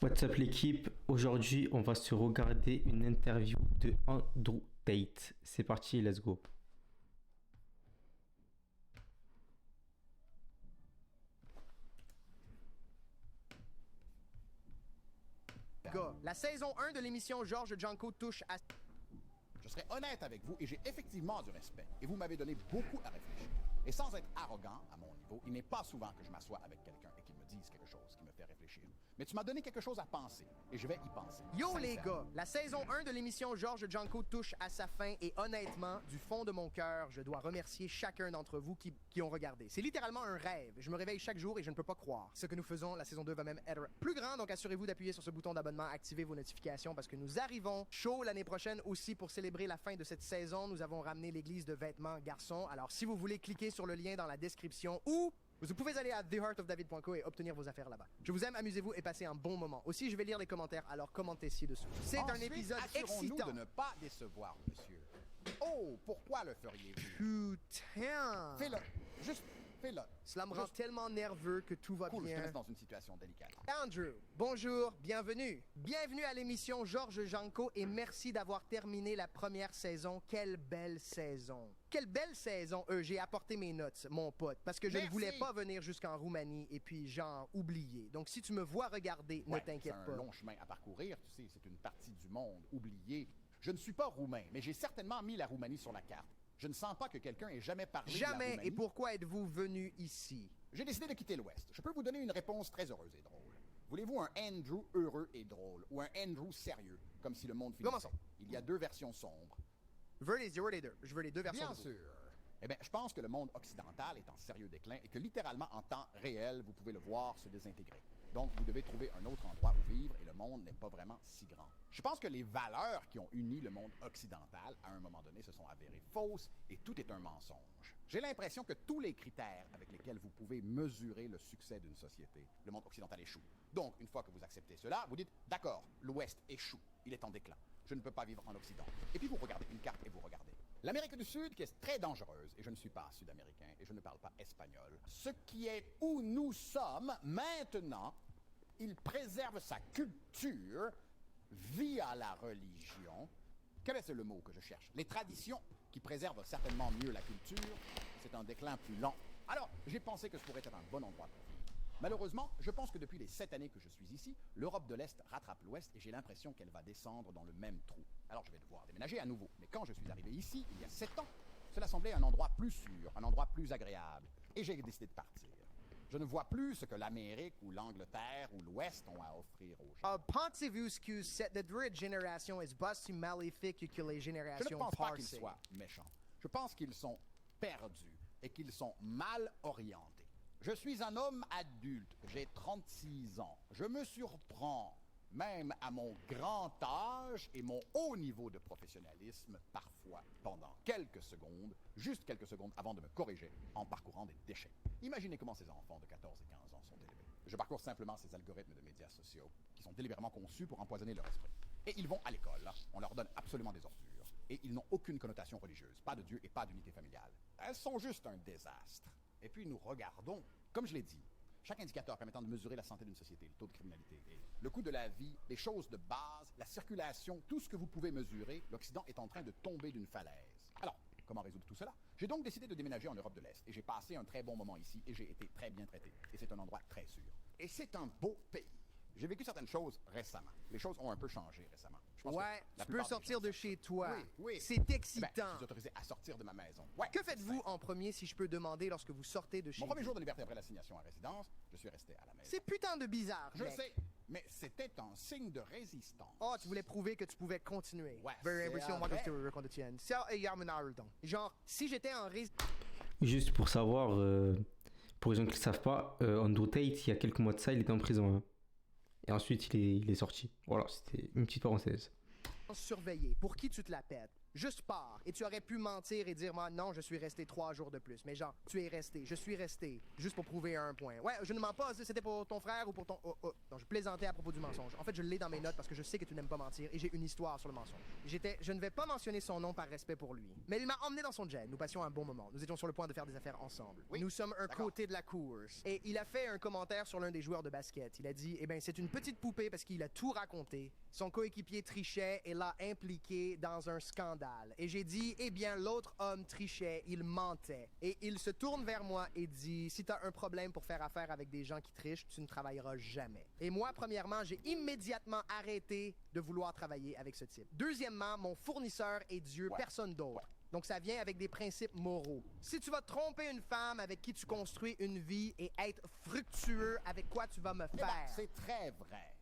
What's up l'équipe? Aujourd'hui, on va se regarder une interview de Andrew Tate. C'est parti, let's go. Gars, la saison 1 de l'émission Georges Janko touche à... Je serai honnête avec vous et j'ai effectivement du respect. Et vous m'avez donné beaucoup à réfléchir. Et sans être arrogant à mon niveau, il n'est pas souvent que je m'assois avec quelqu'un et qu'il me dise quelque chose qui me fait réfléchir. Mais tu m'as donné quelque chose à penser et je vais y penser. Yo les Sincèrement. gars, la saison 1 de l'émission Georges Janko touche à sa fin et honnêtement, du fond de mon cœur, je dois remercier chacun d'entre vous qui ont regardé. C'est littéralement un rêve. Je me réveille chaque jour et je ne peux pas croire. Ce que nous faisons, la saison 2 va même être plus grand, donc assurez-vous d'appuyer sur ce bouton d'abonnement, activez vos notifications parce que nous arrivons chaud l'année prochaine aussi pour célébrer la fin de cette saison. Nous avons ramené l'église de vêtements garçons. Alors si vous voulez cliquer sur le lien dans la description ou vous pouvez aller à theheartofdavid.co et obtenir vos affaires là-bas. Je vous aime, amusez-vous et passez un bon moment. Aussi, je vais lire les commentaires, alors commentez ci-dessous. C'est un Ensuite, épisode assurons-nous excitant. de ne pas décevoir, monsieur. Oh, pourquoi le feriez-vous? Putain! Fais-le. Juste fais-le. Cela me rend Juste- tellement nerveux que tout va Cool, je te bien. laisse dans une situation délicate. Andrew, bonjour, bienvenue. Bienvenue à l'émission Georges Janko et merci d'avoir terminé la première saison. Quelle belle saison. Quelle belle saison. J'ai apporté mes notes, mon pote, parce que je ne Merci. voulais pas venir jusqu'en Roumanie et puis genre oublié. Donc si tu me vois regarder, ne Ouais, t'inquiète c'est pas. un long chemin à parcourir, tu sais, c'est une partie du monde oubliée. Je ne suis pas roumain, mais j'ai certainement mis la Roumanie sur la carte. Je ne sens pas que quelqu'un ait jamais parlé de la Jamais. Roumanie. Et pourquoi êtes-vous venu ici? J'ai décidé de quitter l'Ouest. Je peux vous donner une réponse très heureuse et drôle. Voulez-vous un Andrew heureux et drôle ou un Andrew sérieux, comme si le monde finissait? Commençons. Il y a deux versions sombres. Je veux les deux. Je veux les deux versions. Bien de vous. sûr. Eh bien, je pense que le monde occidental est en sérieux déclin et que littéralement en temps réel, vous pouvez le voir se désintégrer. Donc, vous devez trouver un autre endroit où vivre et le monde n'est pas vraiment si grand. Je pense que les valeurs qui ont uni le monde occidental, à un moment donné, se sont avérées fausses et tout est un mensonge. J'ai l'impression que tous les critères avec lesquels vous pouvez mesurer le succès d'une société, le monde occidental échoue. Donc, une fois que vous acceptez cela, vous dites, d'accord, l'Ouest échoue, il est en déclin. Je ne peux pas vivre en Occident. Et puis vous regardez une carte et vous regardez. L'Amérique du Sud, qui est très dangereuse, et je ne suis pas sud-américain, et je ne parle pas espagnol, ce qui est où nous sommes maintenant, il préserve sa culture via la religion. Quel est le mot que je cherche? Les traditions, qui préservent certainement mieux la culture, c'est un déclin plus lent. Alors, j'ai pensé que ce pourrait être un bon endroit pour vivre. Malheureusement, je pense que depuis les 7 années que je suis ici, l'Europe de l'Est rattrape l'Ouest et j'ai l'impression qu'elle va descendre dans le même trou. Alors je vais devoir déménager à nouveau. Mais quand je suis arrivé ici, il y a 7 ans, cela semblait un endroit plus sûr, un endroit plus agréable. Et j'ai décidé de partir. Je ne vois plus ce que l'Amérique ou l'Angleterre ou l'Ouest ont à offrir aux gens. Pensez-vous que cette nouvelle génération est plus maléfique que les Je générations ne pense pas qu'ils passées? soient méchants. Je pense qu'ils sont perdus et qu'ils sont mal orientés. Je suis un homme adulte, j'ai 36 ans. Je me surprends, même à mon grand âge et mon haut niveau de professionnalisme, parfois pendant quelques secondes, juste quelques secondes avant de me corriger en parcourant des déchets. Imaginez comment ces enfants de 14 et 15 ans sont élevés. Je parcours simplement ces algorithmes de médias sociaux qui sont délibérément conçus pour empoisonner leur esprit. Et ils vont à l'école, on leur donne absolument des ordures. Et ils n'ont aucune connotation religieuse, pas de Dieu et pas d'unité familiale. Elles sont juste un désastre. Et puis nous regardons, comme je l'ai dit, chaque indicateur permettant de mesurer la santé d'une société, le taux de criminalité, et le coût de la vie, les choses de base, la circulation, tout ce que vous pouvez mesurer, l'Occident est en train de tomber d'une falaise. Alors, comment résoudre tout cela? J'ai donc décidé de déménager en Europe de l'Est, et j'ai passé un très bon moment ici, et j'ai été très bien traité. Et c'est un endroit très sûr. Et c'est un beau pays. J'ai vécu certaines choses récemment. Les choses ont un peu changé récemment. Je pense que Ouais, la tu peux plupart des sortir gens de savent chez ça. toi. Oui, oui. C'est Eh ben, excitant. je suis autorisé à sortir de ma maison. Ouais, Que c'est faites-vous simple. en premier, si je peux demander, lorsque vous sortez de chez Mon premier vous? jour de liberté après l'assignation à résidence, je suis resté à la maison. C'est putain de bizarre, Je mec. sais, mais c'était un signe de résistance. Oh, tu voulais prouver que tu pouvais continuer. Ouais, Very c'est impressionnant, vrai. moi, que tu reconduis. Ça, et genre, si j'étais en Juste pour savoir, pour les gens qui ne le savent pas, Andrew Tate, il y a quelques mois de ça, il était en prison. Hein. Et ensuite, il est sorti. Voilà, c'était une petite parenthèse. surveillé, pour qui tu te la pètes? Juste pars. Et tu aurais pu mentir et dire, moi, non, je suis resté 3 jours de plus. Mais genre, tu es resté, je suis resté, juste pour prouver un point. Ouais, je ne mens pas, c'était pour ton frère ou pour ton... Non, je plaisantais à propos du mensonge. En fait, je l'ai dans mes notes parce que je sais que tu n'aimes pas mentir et j'ai une histoire sur le mensonge. Je ne vais pas mentionner son nom par respect pour lui. Mais il m'a emmené dans son jet. Nous passions un bon moment. Nous étions sur le point de faire des affaires ensemble. Oui, nous sommes un d'accord. côté de la course. Et il a fait un commentaire sur l'un des joueurs de basket. Il a dit, eh bien, c'est une petite poupée parce qu'il a tout raconté. Son coéquipier trichait et l'a impliqué dans un scandale. Et j'ai dit, eh bien, l'autre homme trichait, il mentait. Et il se tourne vers moi et dit, si t'as un problème pour faire affaire avec des gens qui trichent, tu ne travailleras jamais. Et moi, premièrement, j'ai immédiatement arrêté de vouloir travailler avec ce type. Deuxièmement, mon fournisseur est Dieu, Ouais. personne d'autre. Ouais. Donc, ça vient avec des principes moraux. Si tu vas tromper une femme avec qui tu construis une vie et être fructueux avec quoi tu vas me Eh ben, faire... c'est très vrai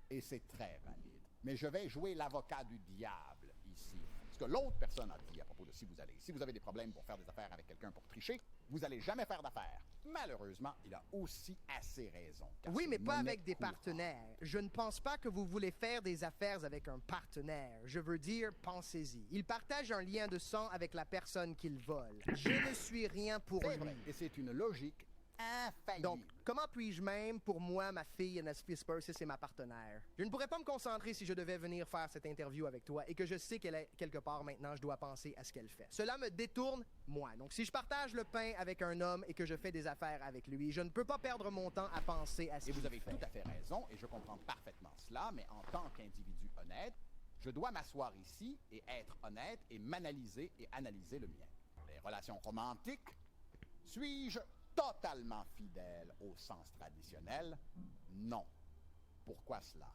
et c'est très valide. Mais je vais jouer l'avocat du diable ici. Ce que l'autre personne a dit à propos de si vous avez des problèmes pour faire des affaires avec quelqu'un pour tricher, vous n'allez jamais faire d'affaires. Malheureusement, il a aussi assez raison. car Oui, c'est mais pas monnaie avec des courante. partenaires. Je ne pense pas que vous voulez faire des affaires avec un partenaire. Je veux dire, pensez-y. Il partage un lien de sang avec la personne qu'il vole. Je ne suis rien pour C'est lui. vrai, et c'est une logique infaillible. Donc, comment puis-je même, pour moi, ma fille, Anna Fisper, c'est ma partenaire? Je ne pourrais pas me concentrer si je devais venir faire cette interview avec toi et que je sais qu'elle est quelque part maintenant, je dois penser à ce qu'elle fait. Cela me détourne, moi. Donc, si je partage le pain avec un homme et que je fais des affaires avec lui, je ne peux pas perdre mon temps à penser à ce Et qu'il vous avez fait. tout à fait raison, et je comprends parfaitement cela, mais en tant qu'individu honnête, je dois m'asseoir ici et être honnête et m'analyser et analyser le mien. Les relations romantiques, suis-je totalement fidèle au sens traditionnel? Non. Pourquoi cela?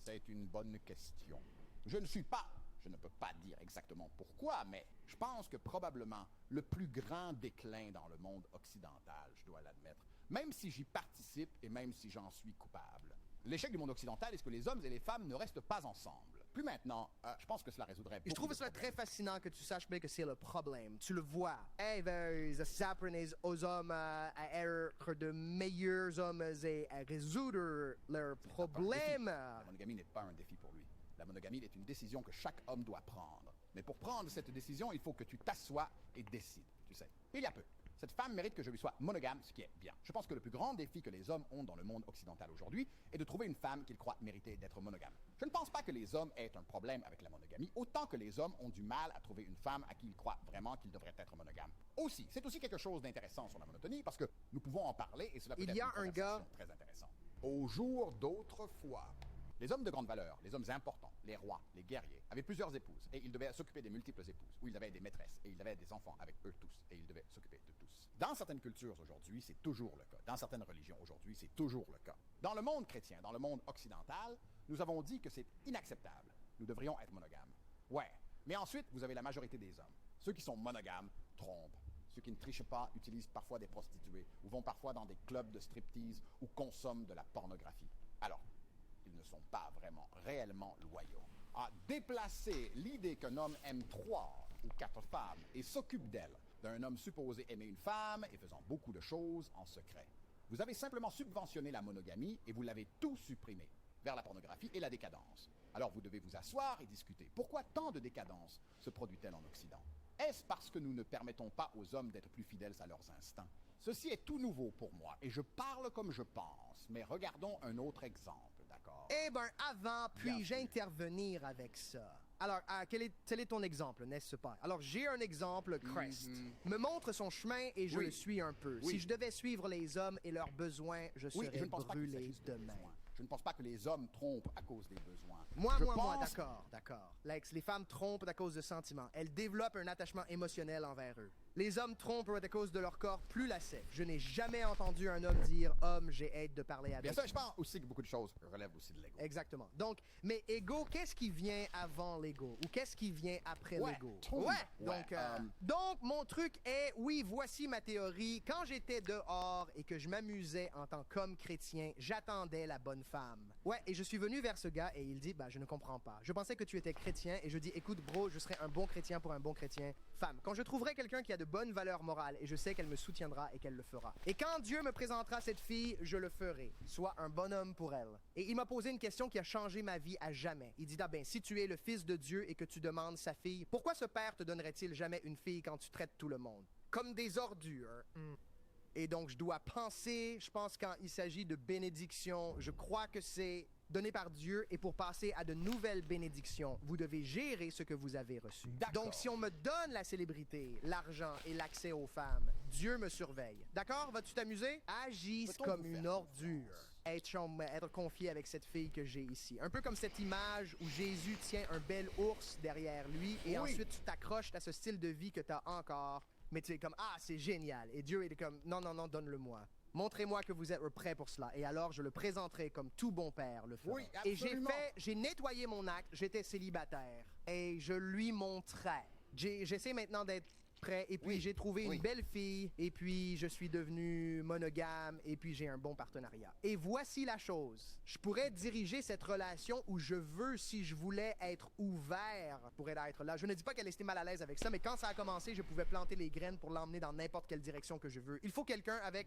C'est une bonne question. Je ne peux pas dire exactement pourquoi, mais je pense que probablement le plus grand déclin dans le monde occidental, je dois l'admettre, même si j'y participe et même si j'en suis coupable. L'échec du monde occidental est ce que les hommes et les femmes ne restent pas ensemble. Plus maintenant, je pense que cela résoudrait Et je beaucoup trouve de cela problèmes. très fascinant que tu saches bien que c'est le problème. Tu le vois. Ça apprenez aux hommes à être de meilleurs hommes et à résoudre leurs problèmes. La monogamie n'est pas un défi pour lui. La monogamie est une décision que chaque homme doit prendre. Mais pour prendre cette décision, il faut que tu t'assoies et décides, tu sais. Il y a peu. Cette femme mérite que je lui sois monogame, ce qui est bien. Je pense que le plus grand défi que les hommes ont dans le monde occidental aujourd'hui est de trouver une femme qu'ils croient mériter d'être monogame. Je ne pense pas que les hommes aient un problème avec la monogamie, autant que les hommes ont du mal à trouver une femme à qui ils croient vraiment qu'ils devraient être monogames. Aussi, c'est aussi quelque chose d'intéressant sur la monotonie, parce que nous pouvons en parler et cela peut Il être y a une un gars- conversation très intéressante. Au jour d'autrefois, les hommes de grande valeur, les hommes importants, les rois, les guerriers, avaient plusieurs épouses et ils devaient s'occuper des multiples épouses, ou ils avaient des maîtresses et ils avaient des enfants avec eux tous et ils devaient s'occuper de tous. Dans certaines cultures aujourd'hui, c'est toujours le cas. Dans certaines religions aujourd'hui, c'est toujours le cas. Dans le monde chrétien, dans le monde occidental, nous avons dit que c'est inacceptable. Nous devrions être monogames. Ouais. Mais ensuite, vous avez la majorité des hommes. Ceux qui sont monogames trompent. Ceux qui ne trichent pas utilisent parfois des prostituées ou vont parfois dans des clubs de striptease ou consomment de la pornographie. Alors, ils ne sont pas vraiment réellement loyaux. À déplacer l'idée qu'un homme aime 3 ou 4 femmes et s'occupe d'elles, d'un homme supposé aimer une femme et faisant beaucoup de choses en secret. Vous avez simplement subventionné la monogamie et vous l'avez tout supprimé vers la pornographie et la décadence. Alors vous devez vous asseoir et discuter. Pourquoi tant de décadence se produit-elle en Occident? Est-ce parce que nous ne permettons pas aux hommes d'être plus fidèles à leurs instincts? Ceci est tout nouveau pour moi et je parle comme je pense, mais regardons un autre exemple, d'accord? Eh ben, avant, puis-je Bien sûr. intervenir avec ça? Alors, quel est ton exemple, n'est-ce pas? Alors, j'ai un exemple, Christ. Me montre son chemin et je Oui. le suis un peu. Oui. Si je devais suivre les hommes et leurs besoins, je Oui, serais je ne pense pas qu'il brûlé s'agisse de demain. besoins. Je ne pense pas que les hommes trompent à cause des besoins. Moi, Je moi, pense- d'accord. Lex, les femmes trompent à cause de sentiments. Elles développent un attachement émotionnel envers eux. Les hommes trompent à cause de leur corps plus lassé. Je n'ai jamais entendu un homme dire « Homme, j'ai hâte de parler avec Bien sûr, je pense aussi que beaucoup de choses relèvent aussi de l'ego. Exactement. Donc, mais ego, qu'est-ce qui vient avant l'ego? Ou qu'est-ce qui vient après Ouais. l'ego? Ouais. Donc, Ouais, donc, mon truc est, oui, voici ma théorie. Quand j'étais dehors et que je m'amusais en tant qu'homme chrétien, j'attendais la bonne femme. Ouais, et je suis venu vers ce gars et il dit, je ne comprends pas. Je pensais que tu étais chrétien et je dis, écoute bro, je serai un bon chrétien pour un bon chrétien. Femme, quand je trouverai quelqu'un qui a de bonnes valeurs morales et je sais qu'elle me soutiendra et qu'elle le fera. Et quand Dieu me présentera cette fille, je le ferai. Sois un bonhomme pour elle. Et il m'a posé une question qui a changé ma vie à jamais. Il dit, si tu es le fils de Dieu et que tu demandes sa fille, pourquoi ce père te donnerait-il jamais une fille quand tu traites tout le monde? Comme des ordures. Et donc, je dois penser, je pense quand il s'agit de bénédiction, je crois que c'est donné par Dieu et pour passer à de nouvelles bénédictions, vous devez gérer ce que vous avez reçu. Donc, si on me donne la célébrité, l'argent et l'accès aux femmes, Dieu me surveille. D'accord? Vas-tu t'amuser? Agis comme une ordure. Être confié avec cette fille que j'ai ici. Un peu comme cette image où Jésus tient un bel ours derrière lui et ensuite tu t'accroches à ce style de vie que tu as encore. Mais tu es comme, c'est génial. Et Dieu est comme, non, donne-le-moi. Montrez-moi que vous êtes prêt pour cela. Et alors, je le présenterai comme tout bon père le fera. Oui, absolument. Et j'ai nettoyé mon acte, j'étais célibataire. Et je lui montrais. J'essaie maintenant d'être prêt. Et puis, j'ai trouvé une belle fille. Et puis, je suis devenu monogame. Et puis, j'ai un bon partenariat. Et voici la chose. Je pourrais diriger cette relation où je veux si je voulais être ouvert pour être là. Je ne dis pas qu'elle était mal à l'aise avec ça, mais quand ça a commencé, je pouvais planter les graines pour l'emmener dans n'importe quelle direction que je veux. Il faut quelqu'un avec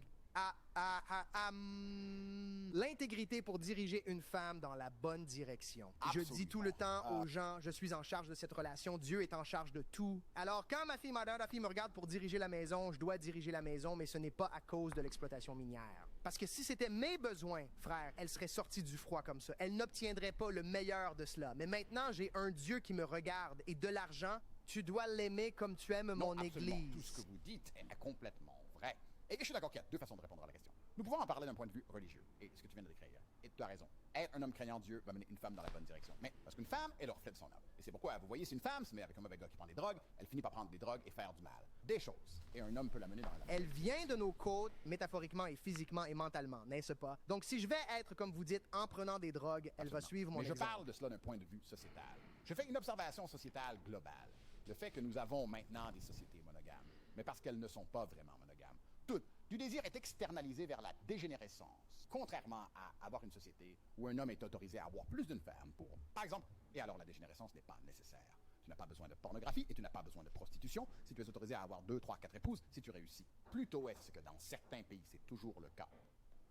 l'intégrité pour diriger une femme dans la bonne direction. Absolument. Je dis tout le temps aux gens, je suis en charge de cette relation, Dieu est en charge de tout. Alors quand ma fille me regarde pour diriger la maison, je dois diriger la maison, mais ce n'est pas à cause de l'exploitation minière. Parce que si c'était mes besoins, frère, elle serait sortie du froid comme ça. Elle n'obtiendrait pas le meilleur de cela. Mais maintenant, j'ai un Dieu qui me regarde et de l'argent, tu dois l'aimer comme tu aimes mon église. Tout ce que vous dites est complètement vrai. Et je suis d'accord qu'il y a deux façons de répondre à la question. Nous pouvons en parler d'un point de vue religieux, et ce que tu viens de décrire. Et tu as raison. Être un homme craignant Dieu va mener une femme dans la bonne direction. Mais parce qu'une femme est le reflet de son homme. Et c'est pourquoi, vous voyez, si une femme se met avec un mauvais gars qui prend des drogues, elle finit par prendre des drogues et faire du mal. Des choses. Et un homme peut la mener dans la bonne Elle vient de nos côtes, métaphoriquement et physiquement et mentalement, n'est-ce pas? Donc si je vais être, comme vous dites, en prenant des drogues, elle va suivre mon exemple. Mais je parle de cela d'un point de vue sociétal. Je fais une observation sociétale globale. Le fait que nous avons maintenant des sociétés monogames, mais parce qu'elles ne sont pas vraiment monogames. Toutes. Du désir est externalisé vers la dégénérescence, contrairement à avoir une société où un homme est autorisé à avoir plus d'une femme pour, par exemple, et alors la dégénérescence n'est pas nécessaire. Tu n'as pas besoin de pornographie et tu n'as pas besoin de prostitution si tu es autorisé à avoir 2, 3, 4 épouses si tu réussis. Plutôt est-ce que dans certains pays, c'est toujours le cas.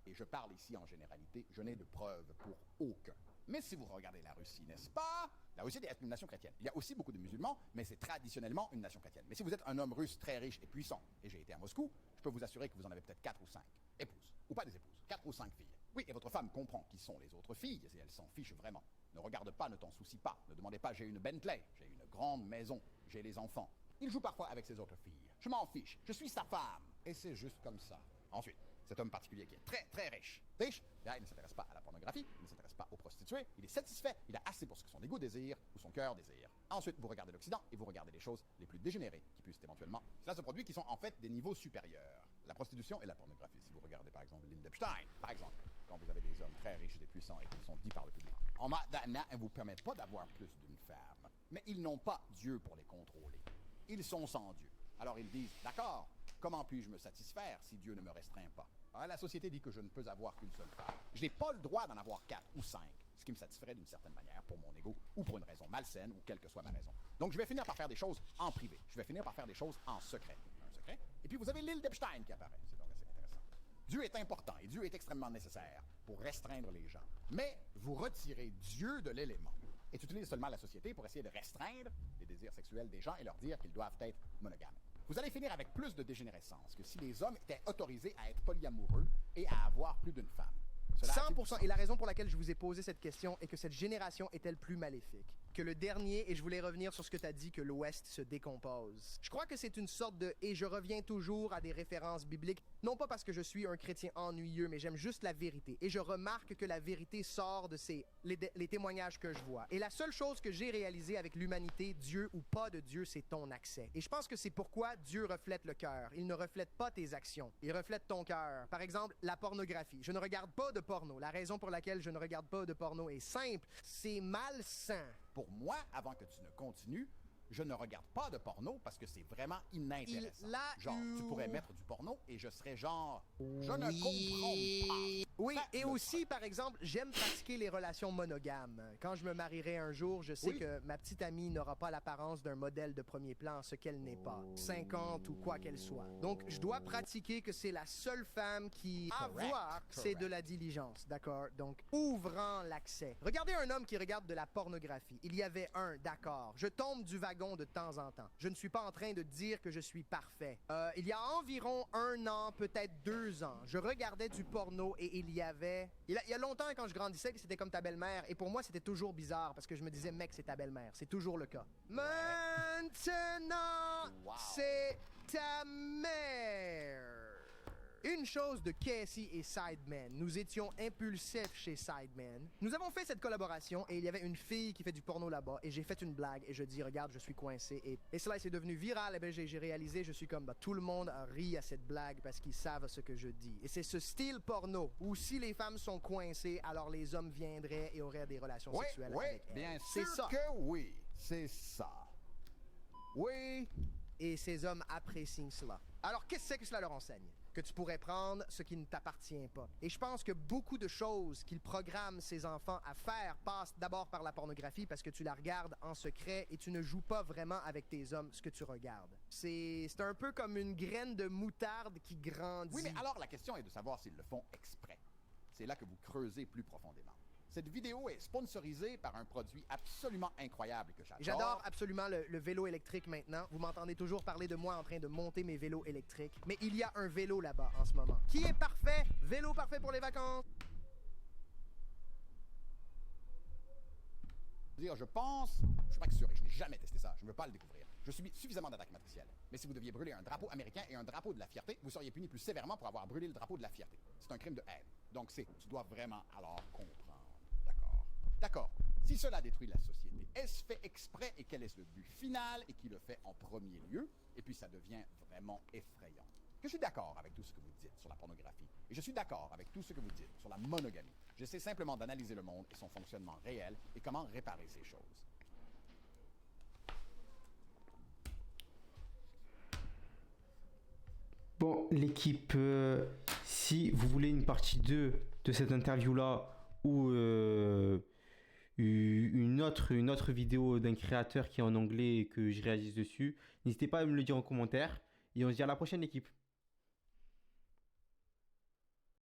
Et je parle ici en généralité, je n'ai de preuves pour aucun. Mais si vous regardez la Russie, n'est-ce pas? La Russie est une nation chrétienne. Il y a aussi beaucoup de musulmans, mais c'est traditionnellement une nation chrétienne. Mais si vous êtes un homme russe très riche et puissant, et j'ai été à Moscou, je peux vous assurer que vous en avez peut-être 4 ou 5 épouses. Ou pas des épouses, 4 ou 5 filles. Oui, et votre femme comprend qui sont les autres filles, et elle s'en fiche vraiment. Ne regarde pas, ne t'en soucie pas. Ne demandez pas, j'ai une Bentley, j'ai une grande maison, j'ai les enfants. Il joue parfois avec ses autres filles. Je m'en fiche, je suis sa femme. Et c'est juste comme ça. Ensuite, cet homme particulier qui est très, très riche. Riche, là, il ne s'intéresse pas à la pornographie, il ne s'intéresse pas aux prostituées, il est satisfait, il a assez pour ce que son ego désire ou son cœur désire. Ensuite, vous regardez l'Occident et vous regardez les choses les plus dégénérées qui puissent éventuellement. Cela se produit qui sont en fait des niveaux supérieurs. La prostitution et la pornographie. Si vous regardez par exemple l'île d'Epstein, par exemple, quand vous avez des hommes très riches et puissants et qui sont dits par le public, en madana, elles ne vous permettent pas d'avoir plus d'une femme. Mais ils n'ont pas Dieu pour les contrôler. Ils sont sans Dieu. Alors ils disent, d'accord, comment puis-je me satisfaire si Dieu ne me restreint pas? Alors, la société dit que je ne peux avoir qu'une seule femme. Je n'ai pas le droit d'en avoir 4 ou 5, ce qui me satisferait d'une certaine manière pour mon ego ou pour une raison malsaine ou quelle que soit ma raison. Donc je vais finir par faire des choses en privé. Je vais finir par faire des choses en secret. Un secret. Et puis vous avez l'île d'Epstein qui apparaît. C'est donc assez intéressant. Dieu est important et Dieu est extrêmement nécessaire pour restreindre les gens. Mais vous retirez Dieu de l'élément et tu utilises seulement la société pour essayer de restreindre les désirs sexuels des gens et leur dire qu'ils doivent être monogames. Vous allez finir avec plus de dégénérescence que si les hommes étaient autorisés à être polyamoureux et à avoir plus d'une femme. Cela 100%. Et la raison pour laquelle je vous ai posé cette question est que cette génération est-elle plus maléfique que le dernier, et je voulais revenir sur ce que tu as dit, que l'Ouest se décompose. Je crois que c'est une sorte de... Et je reviens toujours à des références bibliques, non pas parce que je suis un chrétien ennuyeux, mais j'aime juste la vérité. Et je remarque que la vérité sort de les témoignages que je vois. Et la seule chose que j'ai réalisée avec l'humanité, Dieu ou pas de Dieu, c'est ton accès. Et je pense que c'est pourquoi Dieu reflète le cœur. Il ne reflète pas tes actions. Il reflète ton cœur. Par exemple, la pornographie. Je ne regarde pas de porno. La raison pour laquelle je ne regarde pas de porno est simple. C'est malsain. Pour moi, avant que tu ne continues, je ne regarde pas de porno parce que c'est vraiment inintéressant. Genre, tu pourrais mettre du porno et je serais genre... Je ne comprends pas. Oui, fait et le aussi, par exemple, j'aime pratiquer les relations monogames. Quand je me marierai un jour, je sais Oui. que ma petite amie n'aura pas l'apparence d'un modèle de premier plan, ce qu'elle n'est pas, 50 ou quoi qu'elle soit. Donc, je dois pratiquer que c'est la seule femme qui avoir, c'est de la diligence, d'accord? Donc, ouvrant l'accès. Regardez un homme qui regarde de la pornographie. Il y avait un, d'accord. Je tombe du wagon de temps en temps. Je ne suis pas en train de dire que je suis parfait. Il y a environ 1 an, peut-être 2 ans, je regardais du porno et il y avait... Il y a longtemps, quand je grandissais, que c'était comme ta belle-mère. Et pour moi, c'était toujours bizarre parce que je me disais, mec, c'est ta belle-mère. C'est toujours le cas. Maintenant, Wow. c'est ta mère. Une chose de Casey et Sideman. Nous étions impulsifs chez Sideman. Nous avons fait cette collaboration et il y avait une fille qui fait du porno là-bas et j'ai fait une blague et je dis regarde, je suis coincé et cela c'est devenu viral et ben j'ai réalisé, je suis comme bah, tout le monde a ri à cette blague parce qu'ils savent ce que je dis. Et c'est ce style porno où si les femmes sont coincées, alors les hommes viendraient et auraient des relations Oui, sexuelles oui, avec elles. bien C'est sûr ça. que oui. C'est ça. Oui. Et ces hommes apprécient cela. Alors, qu'est-ce que cela leur enseigne? Que tu pourrais prendre ce qui ne t'appartient pas. Et je pense que beaucoup de choses qu'ils programment ces enfants à faire passent d'abord par la pornographie parce que tu la regardes en secret et tu ne joues pas vraiment avec tes hommes ce que tu regardes. C'est un peu comme une graine de moutarde qui grandit. Oui, mais alors la question est de savoir s'ils le font exprès. C'est là que vous creusez plus profondément. Cette vidéo est sponsorisée par un produit absolument incroyable que j'adore. J'adore absolument le vélo électrique maintenant. Vous m'entendez toujours parler de moi en train de monter mes vélos électriques. Mais il y a un vélo là-bas en ce moment. Qui est parfait? Vélo parfait pour les vacances. Je pense, je suis pas sûr et je n'ai jamais testé ça, je ne veux pas le découvrir. Je subis suffisamment d'attaques matricielles. Mais si vous deviez brûler un drapeau américain et un drapeau de la fierté, vous seriez puni plus sévèrement pour avoir brûlé le drapeau de la fierté. C'est un crime de haine. Donc tu dois vraiment alors comprendre. D'accord. D'accord. Si cela détruit la société, est-ce fait exprès et quel est le but final et qui le fait en premier lieu? Et puis ça devient vraiment effrayant. Je suis d'accord avec tout ce que vous dites sur la pornographie. Et je suis d'accord avec tout ce que vous dites sur la monogamie. J'essaie simplement d'analyser le monde et son fonctionnement réel et comment réparer ces choses. Bon, l'équipe, si vous voulez une partie 2 de cette interview-là ou une autre vidéo d'un créateur qui est en anglais et que je réagisse dessus, n'hésitez pas à me le dire en commentaire. Et on se dit à la prochaine, l'équipe.